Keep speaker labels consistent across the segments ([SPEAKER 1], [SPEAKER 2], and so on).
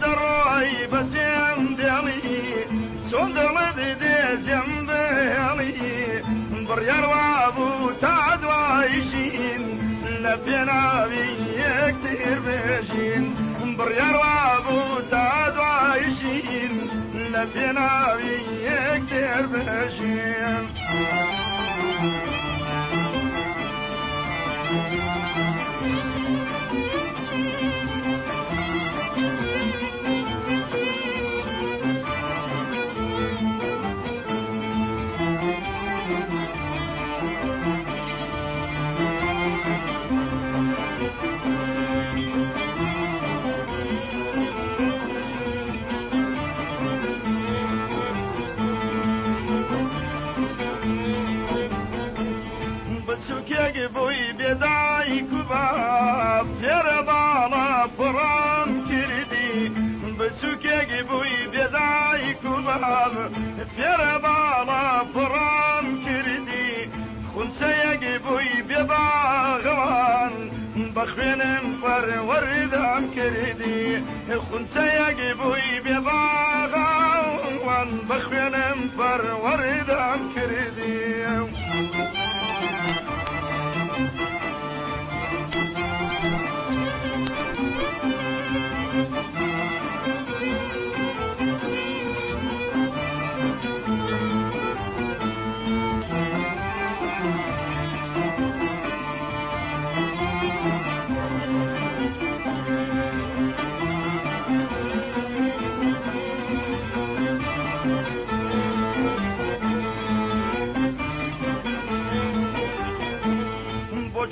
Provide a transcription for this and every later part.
[SPEAKER 1] دڕۆی بەجێم دێڵی چۆن دڵت دێ جێم بێڵی بڕیار وابوو تا دوایشین لە پێناوی یەکتر بێژین بڕیار وابوو تا دوایشین لە پێناوی یەکتر بێژین بچووکێک بووی بێدایک و باپ فێرە باڵا پڕام کردی بچووکێک بووی بێدایک و باپ فێرە باڵا پڕام کردی خونچەیەک بووی بێباغەوان بە خوێنم پەروەردەم کردی خونچەیەک بووی بێباغەوان بە خوێنم پەروەردەم کردی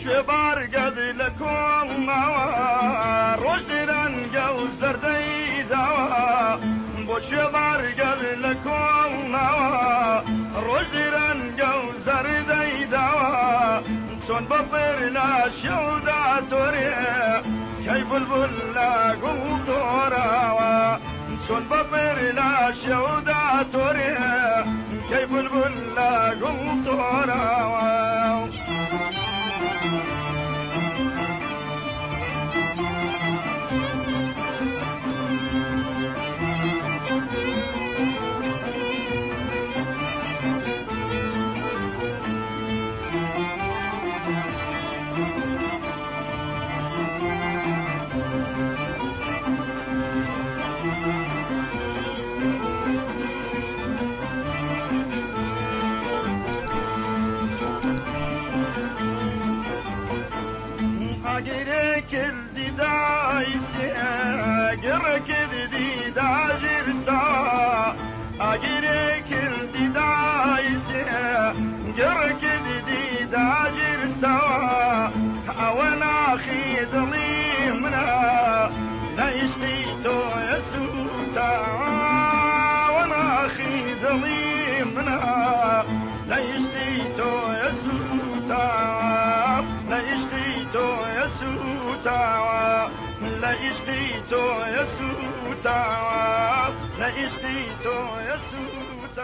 [SPEAKER 1] کوێ بارگەد لە کۆڵماوە ڕۆژ درەنگە و زەردەی داوە بۆ کوێ بارگەد لە کۆڵماوە ڕۆژ درەنگە و زەردەی داوە چۆن بەپر لە شێودا تۆرێ کەی بولبول لە گوڵ تۆراوە چۆن بەپر لە شێودا تۆرێ کەی بولبول لە گوڵ تۆراوە أجرك الدايسة أجرك الداجر سا أجرك الدايسة أجرك الداجر سا أوانا خيد لي منا لا يشقيتو يسوتا أوانا خيد لي منا لا يشقيتو يسوتا لا يشقيتو يسوتا لا يشقيتو يسوتا لا يشقيتو يسوتا